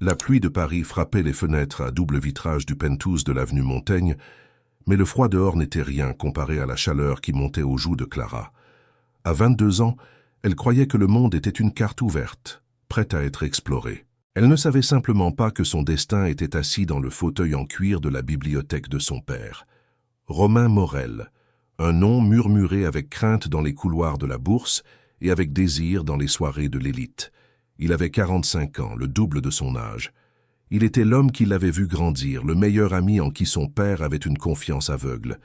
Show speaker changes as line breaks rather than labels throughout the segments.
La pluie de Paris frappait les fenêtres à double vitrage du penthouse de l'avenue Montaigne, mais le froid dehors n'était rien comparé à la chaleur qui montait aux joues de Clara. À 22 ans, elle croyait que le monde était une carte ouverte, prête à être explorée. Elle ne savait simplement pas que son destin était assis dans le fauteuil en cuir de la bibliothèque de son père. Romain Morel, un nom murmuré avec crainte dans les couloirs de la Bourse et avec désir dans les soirées de l'élite. Il avait 45 ans, le double de son âge. Il était l'homme qui l'avait vu grandir, le meilleur ami en qui son père avait une confiance aveugle.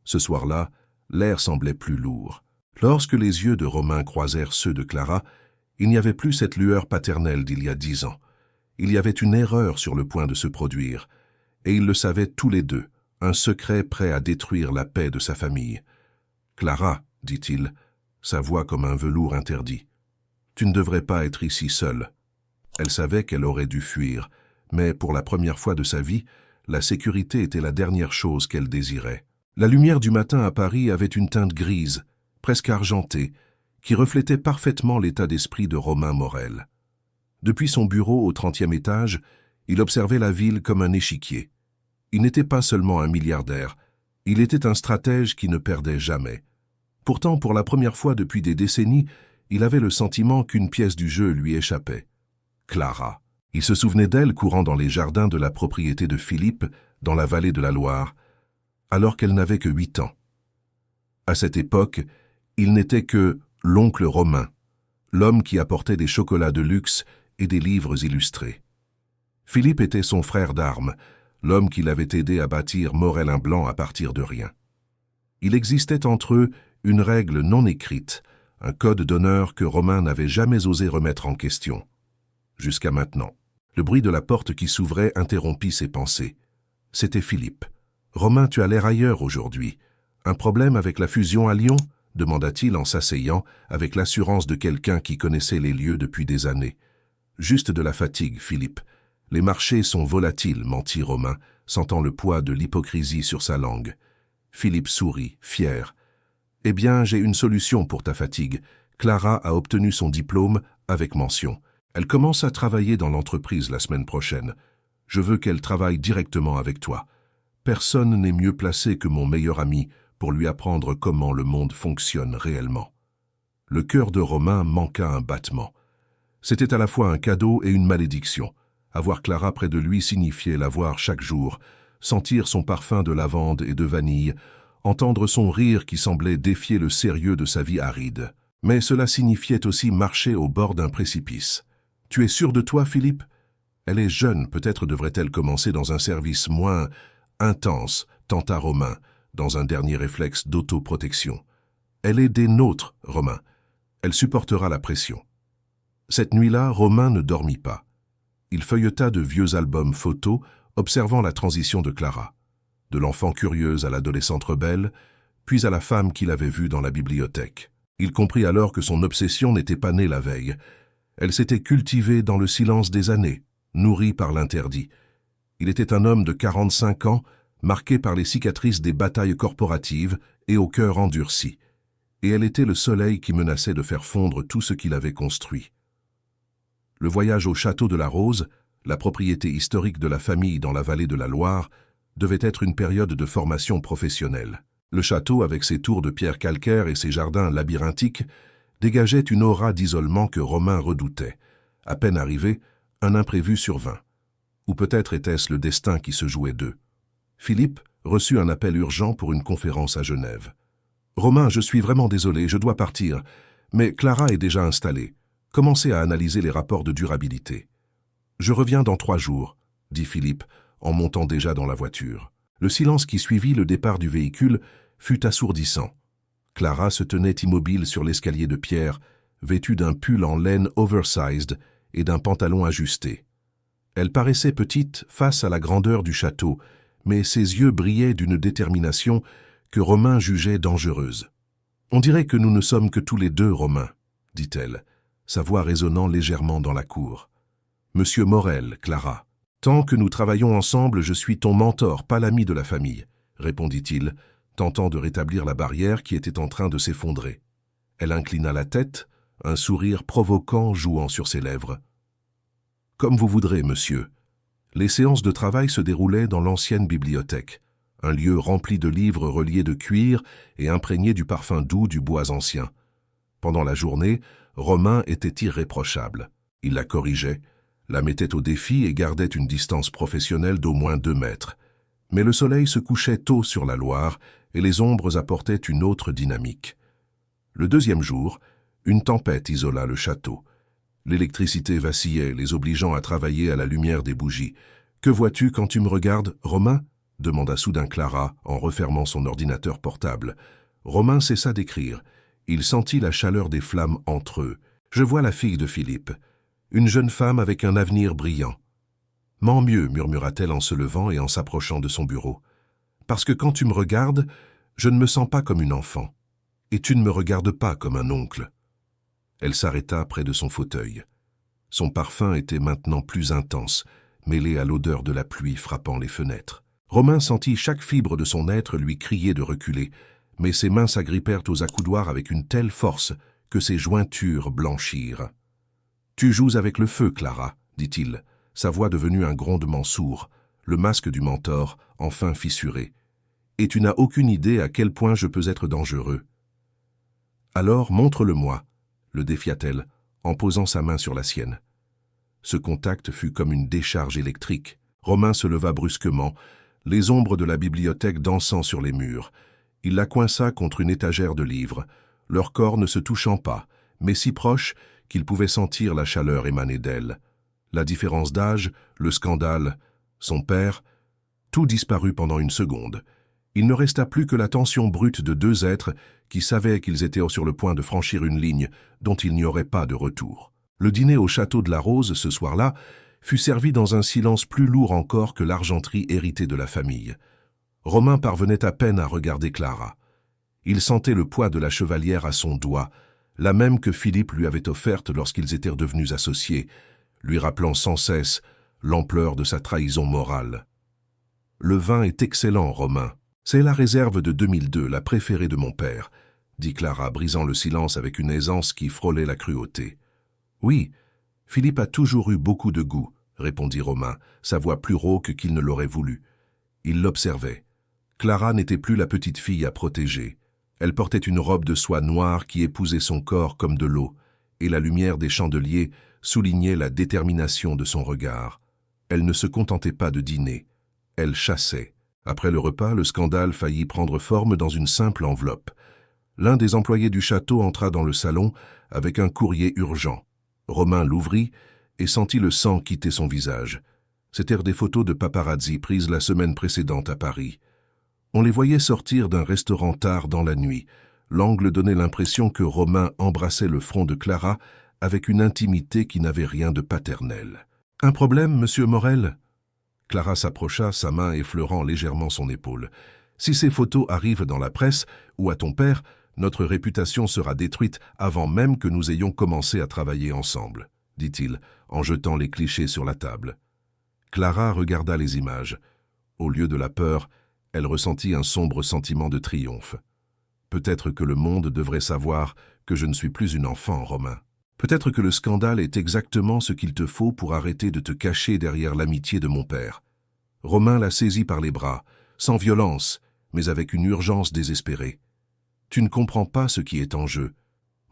Ce soir-là, l'air semblait plus lourd. Lorsque les yeux de Romain croisèrent ceux de Clara, il n'y avait plus cette lueur paternelle d'il y a 10 ans. Il y avait une erreur sur le point de se produire, et ils le savaient tous les deux, un secret prêt à détruire la paix de sa famille. « Clara, dit-il, sa voix comme un velours interdit, tu ne devrais pas être ici seule. » Elle savait qu'elle aurait dû fuir, mais pour la première fois de sa vie, la sécurité était la dernière chose qu'elle désirait. La lumière du matin à Paris avait une teinte grise, presque argentée, qui reflétait parfaitement l'état d'esprit de Romain Morel. Depuis son bureau au 30e étage, il observait la ville comme un échiquier. Il n'était pas seulement un milliardaire, il était un stratège qui ne perdait jamais. Pourtant, pour la première fois depuis des décennies, il avait le sentiment qu'une pièce du jeu lui échappait. Clara. Il se souvenait d'elle courant dans les jardins de la propriété de Philippe, dans la vallée de la Loire, alors qu'elle n'avait que 8 ans. À cette époque, il n'était que l'oncle Romain, l'homme qui apportait des chocolats de luxe et des livres illustrés. Philippe était son frère d'armes, l'homme qui l'avait aidé à bâtir Morel-Blanc à partir de rien. Il existait entre eux une règle non écrite, un code d'honneur que Romain n'avait jamais osé remettre en question. Jusqu'à maintenant. Le bruit de la porte qui s'ouvrait interrompit ses pensées. C'était Philippe. « Romain, tu as l'air ailleurs aujourd'hui. Un problème avec la fusion à Lyon ?» demanda-t-il en s'asseyant avec l'assurance de quelqu'un qui connaissait les lieux depuis des années. « Juste de la fatigue, Philippe. Les marchés sont volatiles, mentit Romain, sentant le poids de l'hypocrisie sur sa langue. Philippe sourit, fier. « Eh bien, j'ai une solution pour ta fatigue. Clara a obtenu son diplôme avec mention. Elle commence à travailler dans l'entreprise la semaine prochaine. Je veux qu'elle travaille directement avec toi. Personne n'est mieux placé que mon meilleur ami pour lui apprendre comment le monde fonctionne réellement. » Le cœur de Romain manqua un battement. C'était à la fois un cadeau et une malédiction. Avoir Clara près de lui signifiait la voir chaque jour, sentir son parfum de lavande et de vanille, entendre son rire qui semblait défier le sérieux de sa vie aride. Mais cela signifiait aussi marcher au bord d'un précipice. « Tu es sûr de toi, Philippe ? Elle est jeune, peut-être devrait-elle commencer dans un service moins intense, tenta Romain, dans un dernier réflexe d'autoprotection. Elle est des nôtres, Romain. Elle supportera la pression. » Cette nuit-là, Romain ne dormit pas. Il feuilleta de vieux albums photos, observant la transition de Clara, de l'enfant curieuse à l'adolescente rebelle, puis à la femme qu'il avait vue dans la bibliothèque. Il comprit alors que son obsession n'était pas née la veille. Elle s'était cultivée dans le silence des années, nourrie par l'interdit. Il était un homme de 45 ans, marqué par les cicatrices des batailles corporatives et au cœur endurci. Et elle était le soleil qui menaçait de faire fondre tout ce qu'il avait construit. Le voyage au château de la Rose, la propriété historique de la famille dans la vallée de la Loire, devait être une période de formation professionnelle. Le château, avec ses tours de pierre calcaire et ses jardins labyrinthiques, dégageait une aura d'isolement que Romain redoutait. À peine arrivé, un imprévu survint. Ou peut-être était-ce le destin qui se jouait d'eux. Philippe reçut un appel urgent pour une conférence à Genève. « Romain, je suis vraiment désolé, je dois partir. Mais Clara est déjà installée. Commencez à analyser les rapports de durabilité. »« Je reviens dans 3 jours, » dit Philippe, en montant déjà dans la voiture. Le silence qui suivit le départ du véhicule fut assourdissant. Clara se tenait immobile sur l'escalier de pierre, vêtue d'un pull en laine oversized et d'un pantalon ajusté. Elle paraissait petite face à la grandeur du château, mais ses yeux brillaient d'une détermination que Romain jugeait dangereuse. « On dirait que nous ne sommes que tous les deux, Romain, » dit-elle, sa voix résonnant légèrement dans la cour. « Monsieur Morel, Clara. Tant que nous travaillons ensemble, je suis ton mentor, pas l'ami de la famille, » répondit-il, tentant de rétablir la barrière qui était en train de s'effondrer. Elle inclina la tête, un sourire provoquant jouant sur ses lèvres. « Comme vous voudrez, monsieur. Les séances de travail se déroulaient dans l'ancienne bibliothèque, un lieu rempli de livres reliés de cuir et imprégné du parfum doux du bois ancien. Pendant la journée, Romain était irréprochable. Il la corrigeait, la mettait au défi et gardait une distance professionnelle d'au moins 2 mètres. Mais le soleil se couchait tôt sur la Loire et les ombres apportaient une autre dynamique. Le deuxième jour, une tempête isola le château. L'électricité vacillait, les obligeant à travailler à la lumière des bougies. « Que vois-tu quand tu me regardes, Romain ?» demanda soudain Clara en refermant son ordinateur portable. Romain cessa d'écrire. Il sentit la chaleur des flammes entre eux. « Je vois la fille de Philippe, une jeune femme avec un avenir brillant. »« M'en mieux, murmura-t-elle en se levant et en s'approchant de son bureau. Parce que quand tu me regardes, je ne me sens pas comme une enfant. Et tu ne me regardes pas comme un oncle. » Elle s'arrêta près de son fauteuil. Son parfum était maintenant plus intense, mêlé à l'odeur de la pluie frappant les fenêtres. Romain sentit chaque fibre de son être lui crier de reculer, mais ses mains s'agrippèrent aux accoudoirs avec une telle force que ses jointures blanchirent. « Tu joues avec le feu, Clara, » dit-il, sa voix devenue un grondement sourd, le masque du mentor enfin fissuré. « Et tu n'as aucune idée à quel point je peux être dangereux. »« Alors montre-le-moi, » le défia-t-elle, en posant sa main sur la sienne. Ce contact fut comme une décharge électrique. Romain se leva brusquement, les ombres de la bibliothèque dansant sur les murs. Il la coinça contre une étagère de livres, leurs corps ne se touchant pas, mais si proches qu'il pouvait sentir la chaleur émaner d'elle. La différence d'âge, le scandale, son père, tout disparut pendant une seconde. Il ne resta plus que la tension brute de 2 êtres qui savaient qu'ils étaient sur le point de franchir une ligne dont il n'y aurait pas de retour. Le dîner au château de la Rose, ce soir-là, fut servi dans un silence plus lourd encore que l'argenterie héritée de la famille. Romain parvenait à peine à regarder Clara. Il sentait le poids de la chevalière à son doigt, la même que Philippe lui avait offerte lorsqu'ils étaient devenus associés, lui rappelant sans cesse l'ampleur de sa trahison morale. « Le vin est excellent, Romain. C'est la réserve de 2002, la préférée de mon père, » dit Clara, brisant le silence avec une aisance qui frôlait la cruauté. « Oui, Philippe a toujours eu beaucoup de goût, » répondit Romain, sa voix plus rauque qu'il ne l'aurait voulu. Il l'observait. Clara n'était plus la petite fille à protéger. Elle portait une robe de soie noire qui épousait son corps comme de l'eau, et la lumière des chandeliers soulignait la détermination de son regard. Elle ne se contentait pas de dîner. Elle chassait. Après le repas, le scandale faillit prendre forme dans une simple enveloppe. L'un des employés du château entra dans le salon avec un courrier urgent. Romain l'ouvrit et sentit le sang quitter son visage. C'étaient des photos de paparazzi prises la semaine précédente à Paris. On les voyait sortir d'un restaurant tard dans la nuit. L'angle donnait l'impression que Romain embrassait le front de Clara avec une intimité qui n'avait rien de paternel. « Un problème, monsieur Morel ?» Clara s'approcha, sa main effleurant légèrement son épaule. « Si ces photos arrivent dans la presse ou à ton père, notre réputation sera détruite avant même que nous ayons commencé à travailler ensemble, » dit-il, en jetant les clichés sur la table. Clara regarda les images. Au lieu de la peur, elle ressentit un sombre sentiment de triomphe. Peut-être que le monde devrait savoir que je ne suis plus une enfant, Romain. Peut-être que le scandale est exactement ce qu'il te faut pour arrêter de te cacher derrière l'amitié de mon père. Romain la saisit par les bras, sans violence, mais avec une urgence désespérée. Tu ne comprends pas ce qui est en jeu.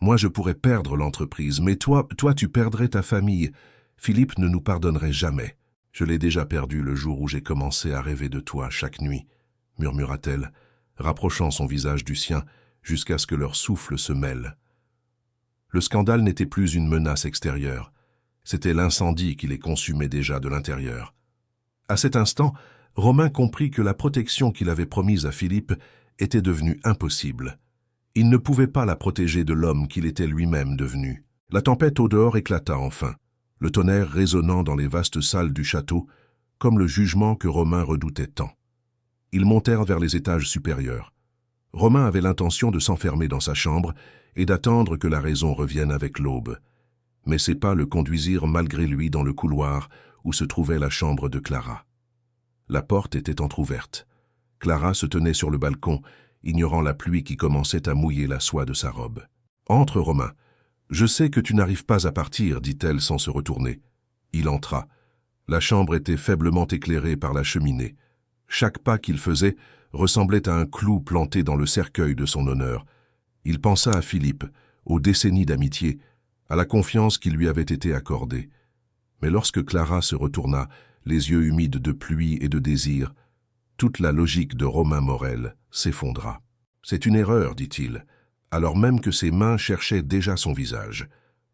Moi, je pourrais perdre l'entreprise, mais toi, tu perdrais ta famille. Philippe ne nous pardonnerait jamais. Je l'ai déjà perdu le jour où j'ai commencé à rêver de toi chaque nuit, murmura-t-elle, rapprochant son visage du sien jusqu'à ce que leurs souffles se mêlent. Le scandale n'était plus une menace extérieure. C'était l'incendie qui les consumait déjà de l'intérieur. À cet instant, Romain comprit que la protection qu'il avait promise à Philippe était devenue impossible. Il ne pouvait pas la protéger de l'homme qu'il était lui-même devenu. La tempête au dehors éclata enfin, le tonnerre résonnant dans les vastes salles du château, comme le jugement que Romain redoutait tant. Ils montèrent vers les étages supérieurs. Romain avait l'intention de s'enfermer dans sa chambre et d'attendre que la raison revienne avec l'aube. Mais ses pas le conduisirent malgré lui dans le couloir où se trouvait la chambre de Clara. La porte était entr'ouverte. Clara se tenait sur le balcon, ignorant la pluie qui commençait à mouiller la soie de sa robe. « Entre, Romain. Je sais que tu n'arrives pas à partir, dit-elle sans se retourner. Il entra. La chambre était faiblement éclairée par la cheminée. Chaque pas qu'il faisait ressemblait à un clou planté dans le cercueil de son honneur. Il pensa à Philippe, aux décennies d'amitié, à la confiance qui lui avait été accordée. Mais lorsque Clara se retourna, les yeux humides de pluie et de désir, toute la logique de Romain Morel s'effondra. « C'est une erreur, dit-il, alors même que ses mains cherchaient déjà son visage.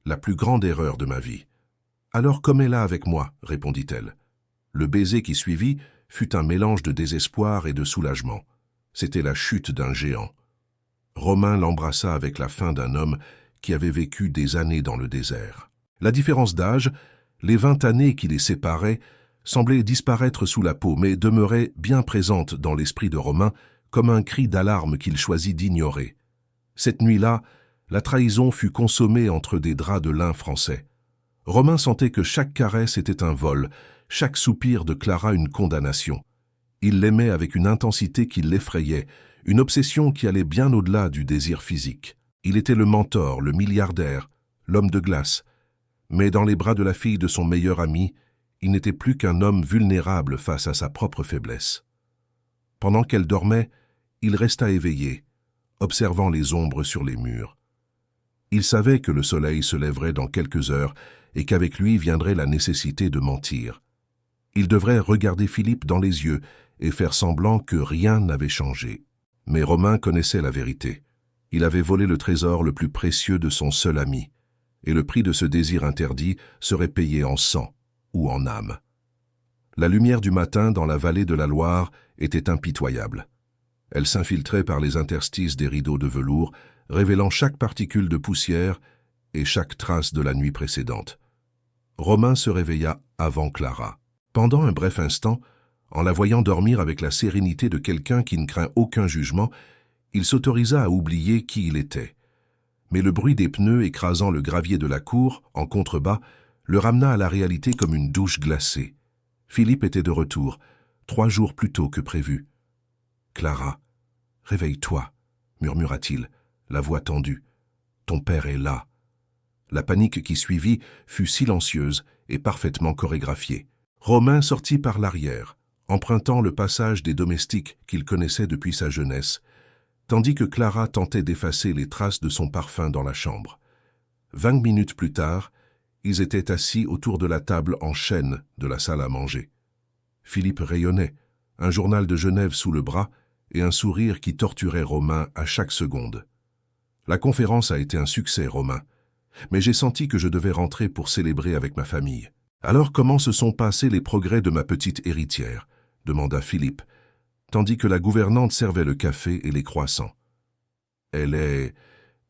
La plus grande erreur de ma vie. »« Alors commets-la avec moi, répondit-elle. Le baiser qui suivit fut un mélange de désespoir et de soulagement. C'était la chute d'un géant. Romain l'embrassa avec la faim d'un homme qui avait vécu des années dans le désert. La différence d'âge, les 20 années qui les séparaient, semblait disparaître sous la peau, mais demeurait bien présente dans l'esprit de Romain comme un cri d'alarme qu'il choisit d'ignorer. Cette nuit-là, la trahison fut consommée entre des draps de lin français. Romain sentait que chaque caresse était un vol, chaque soupir de Clara une condamnation. Il l'aimait avec une intensité qui l'effrayait, une obsession qui allait bien au-delà du désir physique. Il était le mentor, le milliardaire, l'homme de glace. Mais dans les bras de la fille de son meilleur ami, il n'était plus qu'un homme vulnérable face à sa propre faiblesse. Pendant qu'elle dormait, il resta éveillé, observant les ombres sur les murs. Il savait que le soleil se lèverait dans quelques heures et qu'avec lui viendrait la nécessité de mentir. Il devrait regarder Philippe dans les yeux et faire semblant que rien n'avait changé. Mais Romain connaissait la vérité. Il avait volé le trésor le plus précieux de son seul ami, et le prix de ce désir interdit serait payé en sang ou en âme. La lumière du matin dans la vallée de la Loire était impitoyable. Elle s'infiltrait par les interstices des rideaux de velours, révélant chaque particule de poussière et chaque trace de la nuit précédente. Romain se réveilla avant Clara. Pendant un bref instant, en la voyant dormir avec la sérénité de quelqu'un qui ne craint aucun jugement, il s'autorisa à oublier qui il était. Mais le bruit des pneus écrasant le gravier de la cour, en contrebas, le ramena à la réalité comme une douche glacée. Philippe était de retour, 3 jours plus tôt que prévu. « Clara, réveille-toi, murmura-t-il, la voix tendue. Ton père est là. » La panique qui suivit fut silencieuse et parfaitement chorégraphiée. Romain sortit par l'arrière, empruntant le passage des domestiques qu'il connaissait depuis sa jeunesse, tandis que Clara tentait d'effacer les traces de son parfum dans la chambre. 20 minutes plus tard, ils étaient assis autour de la table en chêne de la salle à manger. Philippe rayonnait, un journal de Genève sous le bras et un sourire qui torturait Romain à chaque seconde. « La conférence a été un succès, Romain, mais j'ai senti que je devais rentrer pour célébrer avec ma famille. »« Alors comment se sont passés les progrès de ma petite héritière ?» demanda Philippe, tandis que la gouvernante servait le café et les croissants. « Elle est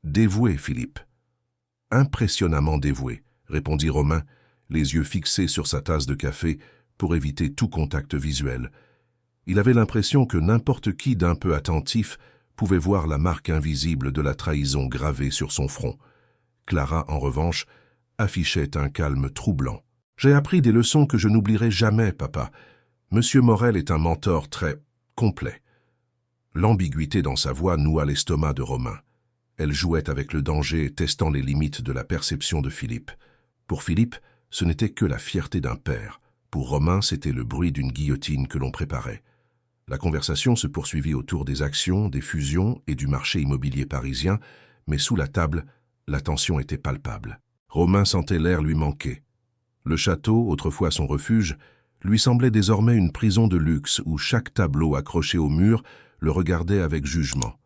dévouée, Philippe. »« Impressionnamment dévouée, » répondit Romain, les yeux fixés sur sa tasse de café pour éviter tout contact visuel. Il avait l'impression que n'importe qui d'un peu attentif pouvait voir la marque invisible de la trahison gravée sur son front. Clara, en revanche, affichait un calme troublant. « J'ai appris des leçons que je n'oublierai jamais, papa. Monsieur Morel est un mentor très complet. » L'ambiguïté dans sa voix noua l'estomac de Romain. Elle jouait avec le danger, testant les limites de la perception de Philippe. Pour Philippe, ce n'était que la fierté d'un père. Pour Romain, c'était le bruit d'une guillotine que l'on préparait. La conversation se poursuivit autour des actions, des fusions et du marché immobilier parisien, mais sous la table, la tension était palpable. Romain sentait l'air lui manquer. Le château, autrefois son refuge, lui semblait désormais une prison de luxe où chaque tableau accroché au mur le regardait avec jugement.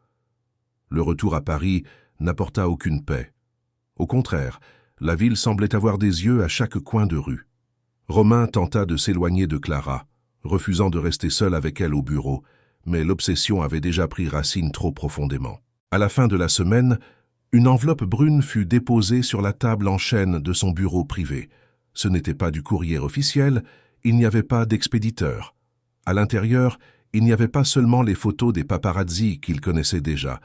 Le retour à Paris n'apporta aucune paix. Au contraire, la ville semblait avoir des yeux à chaque coin de rue. Romain tenta de s'éloigner de Clara, refusant de rester seul avec elle au bureau, mais l'obsession avait déjà pris racine trop profondément. À la fin de la semaine, une enveloppe brune fut déposée sur la table en chêne de son bureau privé. Ce n'était pas du courrier officiel, il n'y avait pas d'expéditeur. À l'intérieur, il n'y avait pas seulement les photos des paparazzi qu'il connaissait déjà,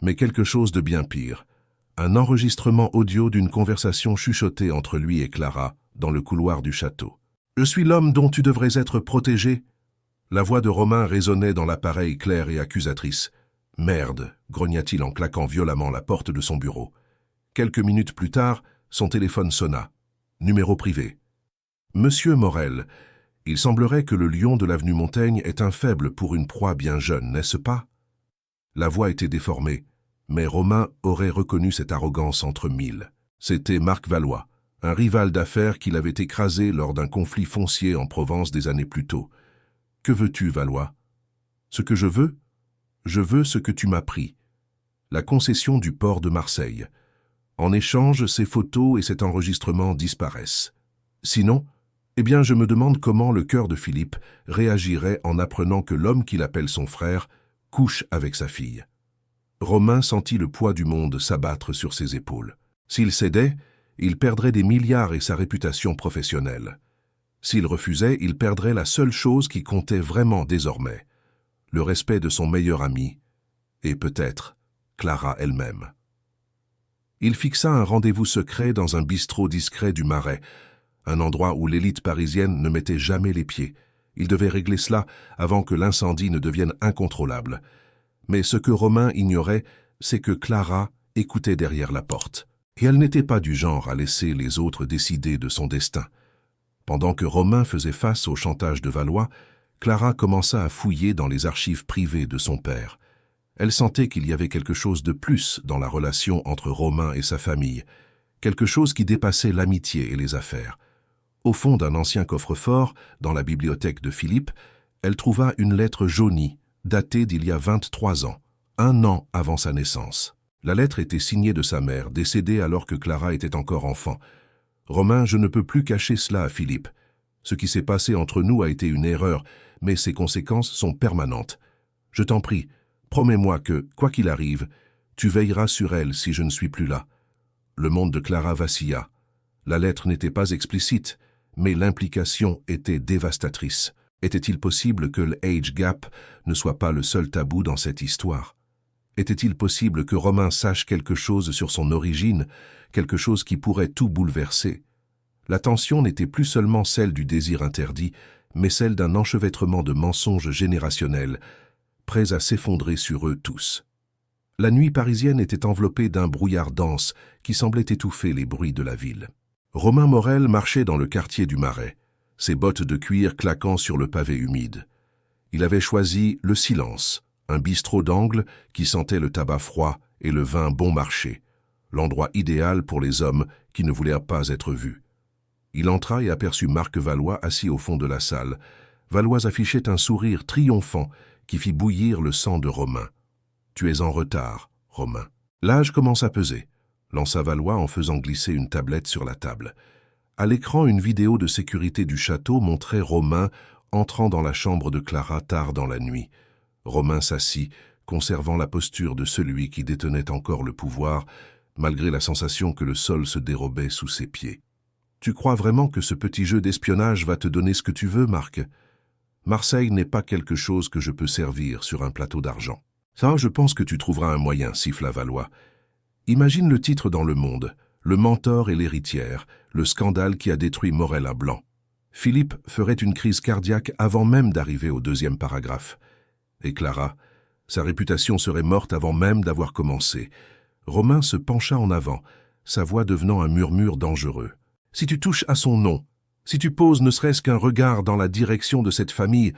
mais quelque chose de bien pire. Un enregistrement audio d'une conversation chuchotée entre lui et Clara dans le couloir du château. « Je suis l'homme dont tu devrais être protégé ?» La voix de Romain résonnait dans l'appareil claire et accusatrice. « Merde !» grogna-t-il en claquant violemment la porte de son bureau. Quelques minutes plus tard, son téléphone sonna. Numéro privé. Monsieur Morel, il semblerait que le lion de l'avenue Montaigne est un faible pour une proie bien jeune, n'est-ce pas? La voix était déformée, mais Romain aurait reconnu cette arrogance entre mille. C'était Marc Valois, un rival d'affaires qu'il avait écrasé lors d'un conflit foncier en Provence des années plus tôt. « Que veux-tu, Valois? »« Ce que je veux ce que tu m'as pris. La concession du port de Marseille. En échange, ces photos et cet enregistrement disparaissent. Sinon, eh bien je me demande comment le cœur de Philippe réagirait en apprenant que l'homme qu'il appelle son frère couche avec sa fille. » Romain sentit le poids du monde s'abattre sur ses épaules. S'il cédait, il perdrait des milliards et sa réputation professionnelle. S'il refusait, il perdrait la seule chose qui comptait vraiment désormais, le respect de son meilleur ami, et peut-être Clara elle-même. Il fixa un rendez-vous secret dans un bistrot discret du Marais, un endroit où l'élite parisienne ne mettait jamais les pieds. Il devait régler cela avant que l'incendie ne devienne incontrôlable. Mais ce que Romain ignorait, c'est que Clara écoutait derrière la porte. Et elle n'était pas du genre à laisser les autres décider de son destin. Pendant que Romain faisait face au chantage de Valois, Clara commença à fouiller dans les archives privées de son père. Elle sentait qu'il y avait quelque chose de plus dans la relation entre Romain et sa famille, quelque chose qui dépassait l'amitié et les affaires. Au fond d'un ancien coffre-fort, dans la bibliothèque de Philippe, elle trouva une lettre jaunie, datée d'il y a 23 ans, un an avant sa naissance. La lettre était signée de sa mère, décédée alors que Clara était encore enfant. « Romain, je ne peux plus cacher cela à Philippe. Ce qui s'est passé entre nous a été une erreur, mais ses conséquences sont permanentes. Je t'en prie, promets-moi que, quoi qu'il arrive, tu veilleras sur elle si je ne suis plus là. » Le monde de Clara vacilla. La lettre n'était pas explicite, mais l'implication était dévastatrice. Était-il possible que le age gap ne soit pas le seul tabou dans cette histoire? Était-il possible que Romain sache quelque chose sur son origine, quelque chose qui pourrait tout bouleverser? La tension n'était plus seulement celle du désir interdit, mais celle d'un enchevêtrement de mensonges générationnels, prêts à s'effondrer sur eux tous. La nuit parisienne était enveloppée d'un brouillard dense qui semblait étouffer les bruits de la ville. Romain Morel marchait dans le quartier du Marais, ses bottes de cuir claquant sur le pavé humide. Il avait choisi le silence, un bistrot d'angle qui sentait le tabac froid et le vin bon marché, l'endroit idéal pour les hommes qui ne voulaient pas être vus. Il entra et aperçut Marc Valois assis au fond de la salle. Valois affichait un sourire triomphant qui fit bouillir le sang de Romain. « Tu es en retard, Romain. » L'âge commence à peser, lança Valois en faisant glisser une tablette sur la table. À l'écran, une vidéo de sécurité du château montrait Romain entrant dans la chambre de Clara tard dans la nuit. Romain s'assit, conservant la posture de celui qui détenait encore le pouvoir, malgré la sensation que le sol se dérobait sous ses pieds. « Tu crois vraiment que ce petit jeu d'espionnage va te donner ce que tu veux, Marc? Marseille n'est pas quelque chose que je peux servir sur un plateau d'argent. »« Ça, je pense que tu trouveras un moyen, » siffla Valois. « Imagine le titre dans Le Monde, le mentor et l'héritière, le scandale qui a détruit Morel à Blanc. Philippe ferait une crise cardiaque avant même d'arriver au 2e paragraphe. Et Clara, sa réputation serait morte avant même d'avoir commencé. » Romain se pencha en avant, sa voix devenant un murmure dangereux. « Si tu touches à son nom, si tu poses ne serait-ce qu'un regard dans la direction de cette famille,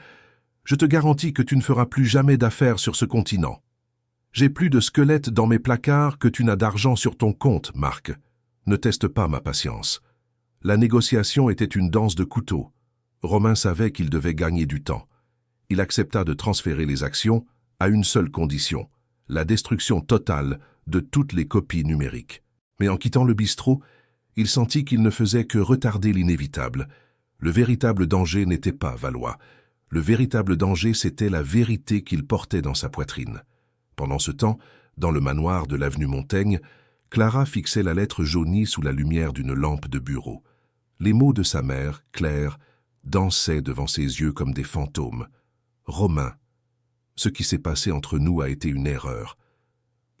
je te garantis que tu ne feras plus jamais d'affaires sur ce continent. J'ai plus de squelettes dans mes placards que tu n'as d'argent sur ton compte, Marc. Ne teste pas ma patience. » La négociation était une danse de couteaux. Romain savait qu'il devait gagner du temps. Il accepta de transférer les actions à une seule condition, la destruction totale de toutes les copies numériques. Mais en quittant le bistrot, il sentit qu'il ne faisait que retarder l'inévitable. Le véritable danger n'était pas Valois. Le véritable danger, c'était la vérité qu'il portait dans sa poitrine. Pendant ce temps, dans le manoir de l'avenue Montaigne, Clara fixait la lettre jaunie sous la lumière d'une lampe de bureau. Les mots de sa mère, Claire, dansaient devant ses yeux comme des fantômes. « Romain, ce qui s'est passé entre nous a été une erreur. »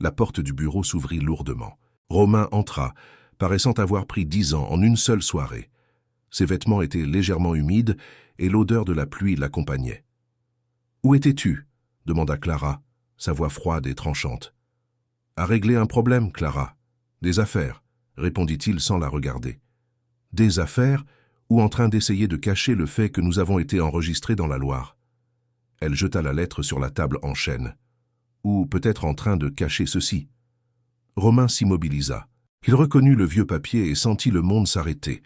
La porte du bureau s'ouvrit lourdement. Romain entra, paraissant avoir pris 10 ans en une seule soirée. Ses vêtements étaient légèrement humides et l'odeur de la pluie l'accompagnait. « Où étais-tu » demanda Clara, sa voix froide et tranchante. « À régler un problème, Clara. Des affaires, » répondit-il sans la regarder. « Des affaires? ou en train d'essayer de cacher le fait que nous avons été enregistrés dans la Loire. Elle jeta la lettre sur la table en chêne. Ou peut-être en train de cacher ceci. Romain s'immobilisa. Il reconnut le vieux papier et sentit le monde s'arrêter.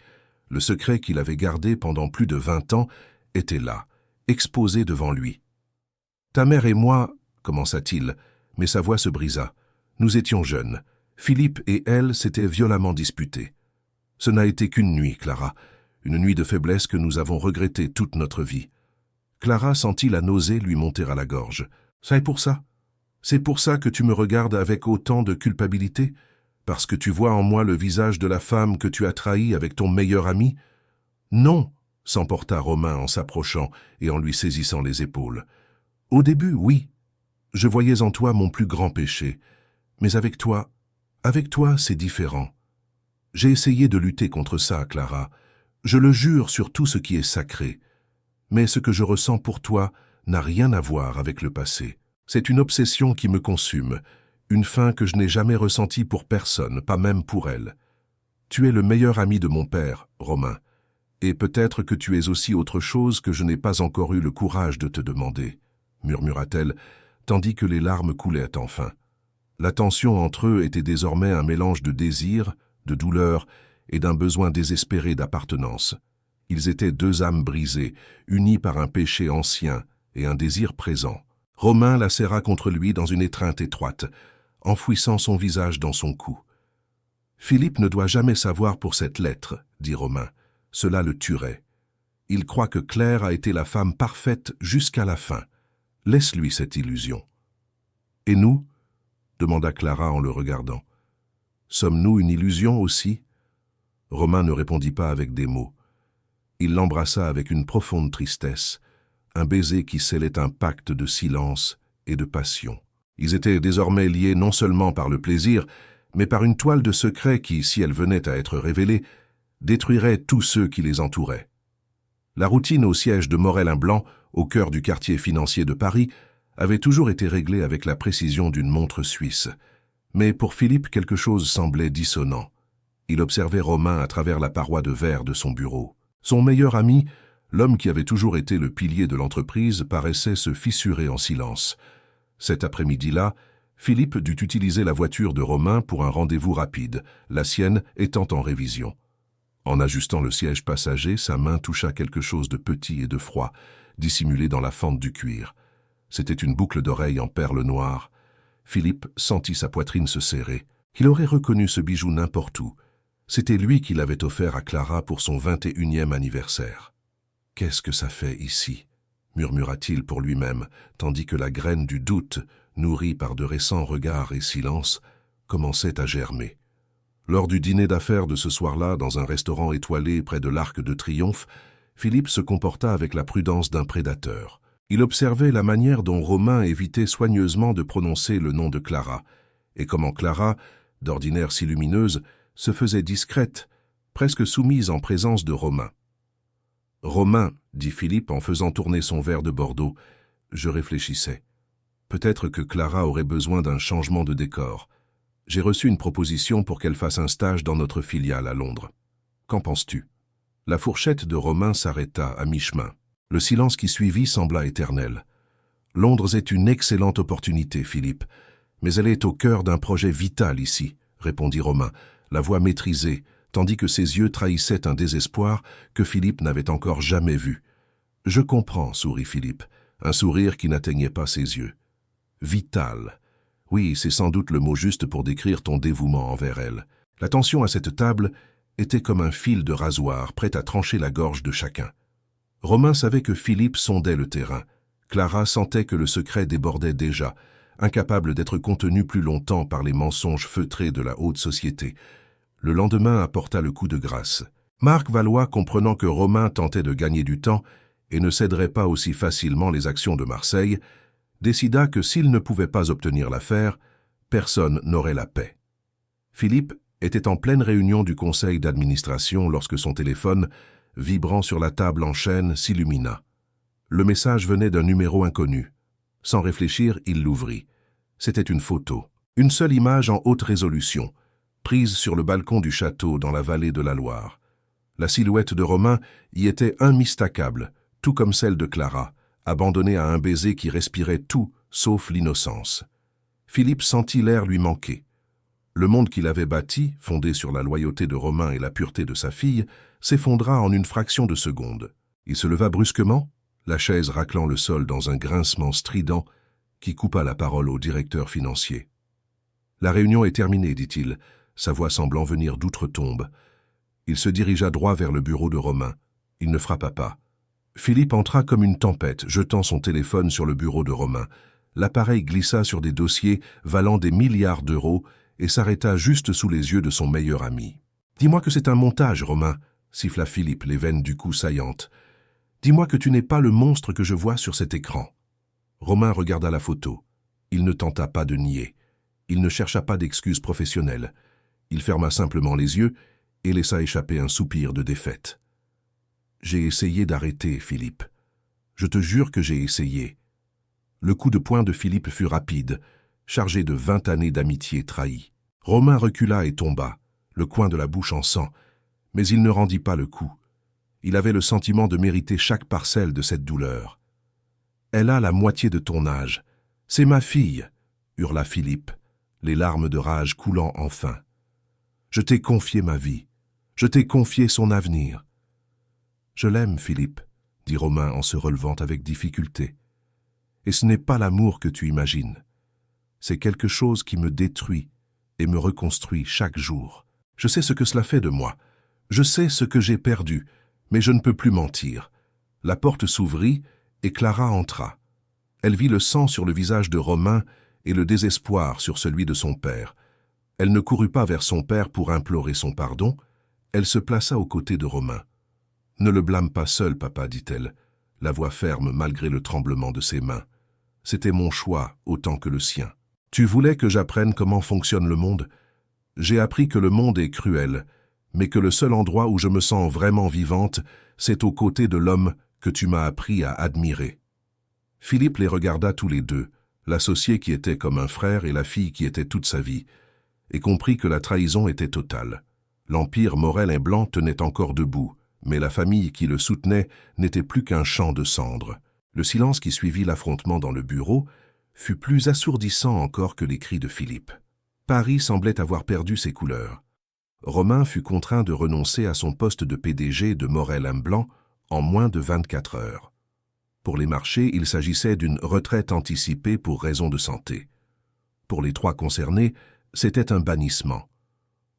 Le secret qu'il avait gardé pendant plus de 20 ans était là, exposé devant lui. « Ta mère et moi, commença-t-il, mais sa voix se brisa. Nous étions jeunes. Philippe et elle s'étaient violemment disputés. Ce n'a été qu'une nuit, Clara, une nuit de faiblesse que nous avons regrettée toute notre vie. » Clara sentit la nausée lui monter à la gorge. « C'est pour ça? C'est pour ça que tu me regardes avec autant de culpabilité? Parce que tu vois en moi le visage de la femme que tu as trahie avec ton meilleur ami? »« Non, » s'emporta Romain en s'approchant et en lui saisissant les épaules. « Au début, oui. Je voyais en toi mon plus grand péché. Mais avec toi, c'est différent. J'ai essayé de lutter contre ça, Clara. Je le jure sur tout ce qui est sacré. Mais ce que je ressens pour toi n'a rien à voir avec le passé. C'est une obsession qui me consume, une faim que je n'ai jamais ressentie pour personne, pas même pour elle. Tu es le meilleur ami de mon père, Romain, et peut-être que tu es aussi autre chose que je n'ai pas encore eu le courage de te demander, murmura-t-elle, tandis que les larmes coulaient enfin. La tension entre eux était désormais un mélange de désir, de douleur et d'un besoin désespéré d'appartenance. Ils étaient deux âmes brisées, unies par un péché ancien et un désir présent. Romain la serra contre lui dans une étreinte étroite, enfouissant son visage dans son cou. « Philippe ne doit jamais savoir pour cette lettre, » dit Romain. « Cela le tuerait. Il croit que Claire a été la femme parfaite jusqu'à la fin. Laisse-lui cette illusion. »« Et nous ?» demanda Clara en le regardant. « Sommes-nous une illusion aussi ?» Romain ne répondit pas avec des mots. Il l'embrassa avec une profonde tristesse, un baiser qui scellait un pacte de silence et de passion. Ils étaient désormais liés non seulement par le plaisir, mais par une toile de secret qui, si elle venait à être révélée, détruirait tous ceux qui les entouraient. La routine au siège de Morel-Blanc, au cœur du quartier financier de Paris, avait toujours été réglée avec la précision d'une montre suisse. Mais pour Philippe, quelque chose semblait dissonant. Il observait Romain à travers la paroi de verre de son bureau. Son meilleur ami, l'homme qui avait toujours été le pilier de l'entreprise, paraissait se fissurer en silence. Cet après-midi-là, Philippe dut utiliser la voiture de Romain pour un rendez-vous rapide, la sienne étant en révision. En ajustant le siège passager, sa main toucha quelque chose de petit et de froid, dissimulé dans la fente du cuir. C'était une boucle d'oreille en perles noires. Philippe sentit sa poitrine se serrer. Il aurait reconnu ce bijou n'importe où. C'était lui qui l'avait offert à Clara pour son 21e anniversaire. « Qu'est-ce que ça fait ici ?» murmura-t-il pour lui-même, tandis que la graine du doute, nourrie par de récents regards et silences, commençait à germer. Lors du dîner d'affaires de ce soir-là, dans un restaurant étoilé près de l'Arc de Triomphe, Philippe se comporta avec la prudence d'un prédateur. Il observait la manière dont Romain évitait soigneusement de prononcer le nom de Clara, et comment Clara, d'ordinaire si lumineuse, se faisait discrète, presque soumise en présence de Romain. « Romain, » dit Philippe en faisant tourner son verre de Bordeaux, « je réfléchissais. Peut-être que Clara aurait besoin d'un changement de décor. J'ai reçu une proposition pour qu'elle fasse un stage dans notre filiale à Londres. Qu'en penses-tu » La fourchette de Romain s'arrêta à mi-chemin. Le silence qui suivit sembla éternel. « Londres est une excellente opportunité, Philippe, mais elle est au cœur d'un projet vital ici, » répondit Romain, la voix maîtrisée, tandis que ses yeux trahissaient un désespoir que Philippe n'avait encore jamais vu. « Je comprends, » sourit Philippe, un sourire qui n'atteignait pas ses yeux. « Vital. Oui, c'est sans doute le mot juste pour décrire ton dévouement envers elle. » La tension à cette table était comme un fil de rasoir, prêt à trancher la gorge de chacun. Romain savait que Philippe sondait le terrain. Clara sentait que le secret débordait déjà, incapable d'être contenu plus longtemps par les mensonges feutrés de la haute société. Le lendemain apporta le coup de grâce. Marc Valois, comprenant que Romain tentait de gagner du temps et ne céderait pas aussi facilement les actions de Marseille, décida que s'il ne pouvait pas obtenir l'affaire, personne n'aurait la paix. Philippe était en pleine réunion du conseil d'administration lorsque son téléphone, vibrant sur la table en chêne, s'illumina. Le message venait d'un numéro inconnu. Sans réfléchir, il l'ouvrit. C'était une photo, une seule image en haute résolution, prise sur le balcon du château dans la vallée de la Loire. La silhouette de Romain y était immistacable, tout comme celle de Clara, abandonnée à un baiser qui respirait tout sauf l'innocence. Philippe sentit l'air lui manquer. Le monde qu'il avait bâti, fondé sur la loyauté de Romain et la pureté de sa fille, s'effondra en une fraction de seconde. Il se leva brusquement, la chaise raclant le sol dans un grincement strident qui coupa la parole au directeur financier. « La réunion est terminée, dit-il, sa voix semblant venir d'outre-tombe. Il se dirigea droit vers le bureau de Romain. Il ne frappa pas. Philippe entra comme une tempête, jetant son téléphone sur le bureau de Romain. L'appareil glissa sur des dossiers valant des milliards d'euros et s'arrêta juste sous les yeux de son meilleur ami. « Dis-moi que c'est un montage, Romain, » siffla Philippe, les veines du cou saillantes. « Dis-moi que tu n'es pas le monstre que je vois sur cet écran. » Romain regarda la photo. Il ne tenta pas de nier. Il ne chercha pas d'excuses professionnelles. Il ferma simplement les yeux et laissa échapper un soupir de défaite. « J'ai essayé d'arrêter, Philippe. Je te jure que j'ai essayé. » Le coup de poing de Philippe fut rapide, chargé de 20 années d'amitié trahie. Romain recula et tomba, le coin de la bouche en sang, mais il ne rendit pas le coup. Il avait le sentiment de mériter chaque parcelle de cette douleur. « Elle a la moitié de ton âge. C'est ma fille !» hurla Philippe, les larmes de rage coulant enfin. « Je t'ai confié ma vie. Je t'ai confié son avenir. »« Je l'aime, Philippe, » dit Romain en se relevant avec difficulté. « Et ce n'est pas l'amour que tu imagines. C'est quelque chose qui me détruit et me reconstruit chaque jour. Je sais ce que cela fait de moi. Je sais ce que j'ai perdu, mais je ne peux plus mentir. » La porte s'ouvrit et Clara entra. Elle vit le sang sur le visage de Romain et le désespoir sur celui de son père. Elle ne courut pas vers son père pour implorer son pardon. Elle se plaça aux côtés de Romain. « Ne le blâme pas seul, papa, dit-elle, la voix ferme malgré le tremblement de ses mains. C'était mon choix autant que le sien. Tu voulais que j'apprenne comment fonctionne le monde? J'ai appris que le monde est cruel, mais que le seul endroit où je me sens vraiment vivante, c'est aux côtés de l'homme que tu m'as appris à admirer. » Philippe les regarda tous les deux, l'associé qui était comme un frère et la fille qui était toute sa vie, et comprit que la trahison était totale. L'empire Morel et Blanc tenait encore debout, mais la famille qui le soutenait n'était plus qu'un champ de cendres. Le silence qui suivit l'affrontement dans le bureau fut plus assourdissant encore que les cris de Philippe. Paris semblait avoir perdu ses couleurs. Romain fut contraint de renoncer à son poste de PDG de Morel & Blanc en moins de 24 heures. Pour les marchés, il s'agissait d'une retraite anticipée pour raison de santé. Pour les trois concernés, c'était un bannissement.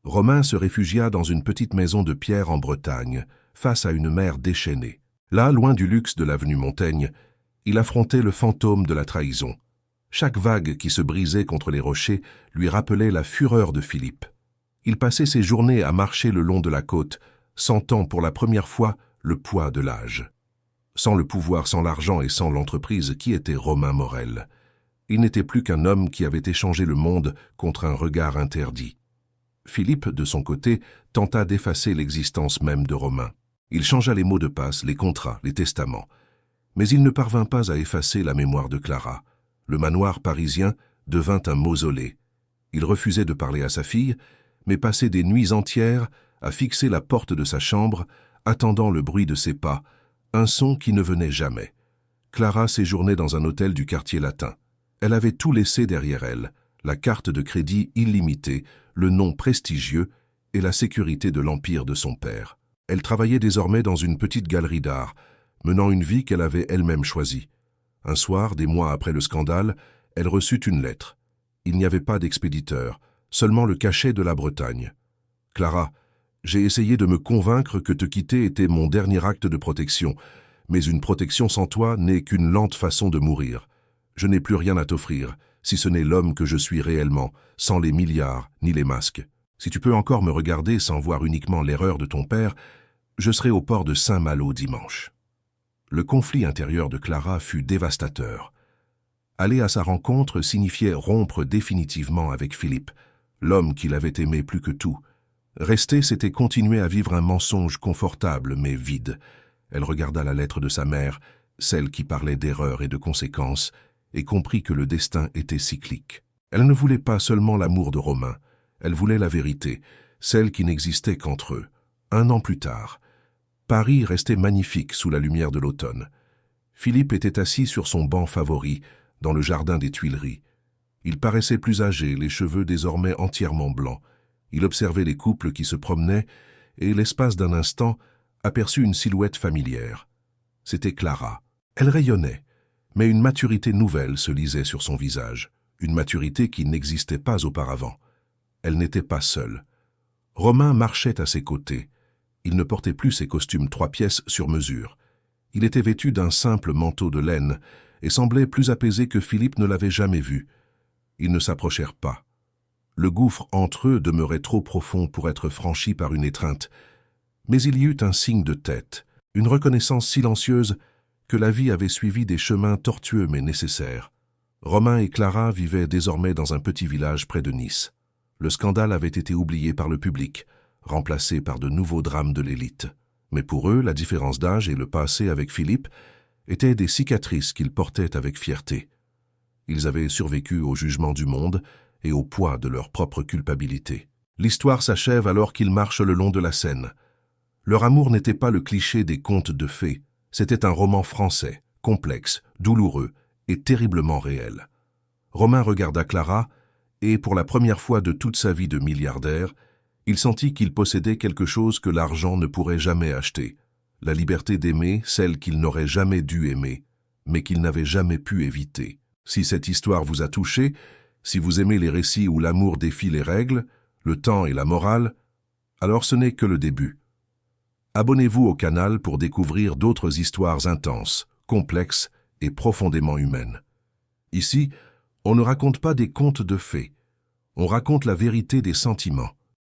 Romain se réfugia dans une petite maison de pierre en Bretagne, face à une mer déchaînée. Là, loin du luxe de l'avenue Montaigne, il affrontait le fantôme de la trahison. Chaque vague qui se brisait contre les rochers lui rappelait la fureur de Philippe. Il passait ses journées à marcher le long de la côte, sentant pour la première fois le poids de l'âge. Sans le pouvoir, sans l'argent et sans l'entreprise, qui était Romain Morel? Il n'était plus qu'un homme qui avait échangé le monde contre un regard interdit. Philippe, de son côté, tenta d'effacer l'existence même de Romain. Il changea les mots de passe, les contrats, les testaments. Mais il ne parvint pas à effacer la mémoire de Clara. Le manoir parisien devint un mausolée. Il refusait de parler à sa fille, mais passait des nuits entières à fixer la porte de sa chambre, attendant le bruit de ses pas, un son qui ne venait jamais. Clara séjournait dans un hôtel du quartier latin. Elle avait tout laissé derrière elle, la carte de crédit illimitée, le nom prestigieux et la sécurité de l'empire de son père. Elle travaillait désormais dans une petite galerie d'art, menant une vie qu'elle avait elle-même choisie. Un soir, des mois après le scandale, elle reçut une lettre. Il n'y avait pas d'expéditeur, seulement le cachet de la Bretagne. « Clara, j'ai essayé de me convaincre que te quitter était mon dernier acte de protection, mais une protection sans toi n'est qu'une lente façon de mourir. Je n'ai plus rien à t'offrir, si ce n'est l'homme que je suis réellement, sans les milliards ni les masques. Si tu peux encore me regarder sans voir uniquement l'erreur de ton père, je serai au port de Saint-Malo dimanche. » Le conflit intérieur de Clara fut dévastateur. Aller à sa rencontre signifiait rompre définitivement avec Philippe, l'homme qu'il avait aimé plus que tout. Rester, c'était continuer à vivre un mensonge confortable mais vide. Elle regarda la lettre de sa mère, celle qui parlait d'erreurs et de conséquences, et comprit que le destin était cyclique. Elle ne voulait pas seulement l'amour de Romain, elle voulait la vérité, celle qui n'existait qu'entre eux. 1 an plus tard, Paris restait magnifique sous la lumière de l'automne. Philippe était assis sur son banc favori, dans le jardin des Tuileries. Il paraissait plus âgé, les cheveux désormais entièrement blancs. Il observait les couples qui se promenaient et, l'espace d'un instant, aperçut une silhouette familière. C'était Clara. Elle rayonnait, mais une maturité nouvelle se lisait sur son visage, une maturité qui n'existait pas auparavant. Elle n'était pas seule. Romain marchait à ses côtés. Il ne portait plus ses costumes 3 pièces sur mesure. Il était vêtu d'un simple manteau de laine et semblait plus apaisé que Philippe ne l'avait jamais vu. Ils ne s'approchèrent pas. Le gouffre entre eux demeurait trop profond pour être franchi par une étreinte, mais il y eut un signe de tête, une reconnaissance silencieuse que la vie avait suivi des chemins tortueux mais nécessaires. Romain et Clara vivaient désormais dans un petit village près de Nice. Le scandale avait été oublié par le public, remplacé par de nouveaux drames de l'élite. Mais pour eux, la différence d'âge et le passé avec Philippe étaient des cicatrices qu'ils portaient avec fierté. Ils avaient survécu au jugement du monde et au poids de leur propre culpabilité. L'histoire s'achève alors qu'ils marchent le long de la Seine. Leur amour n'était pas le cliché des contes de fées, c'était un roman français, complexe, douloureux et terriblement réel. Romain regarda Clara et, pour la première fois de toute sa vie de milliardaire, il sentit qu'il possédait quelque chose que l'argent ne pourrait jamais acheter, la liberté d'aimer celle qu'il n'aurait jamais dû aimer, mais qu'il n'avait jamais pu éviter. Si cette histoire vous a touché, si vous aimez les récits où l'amour défie les règles, le temps et la morale, alors ce n'est que le début. Abonnez-vous au canal pour découvrir d'autres histoires intenses, complexes et profondément humaines. Ici, on ne raconte pas des contes de fées, on raconte la vérité des sentiments.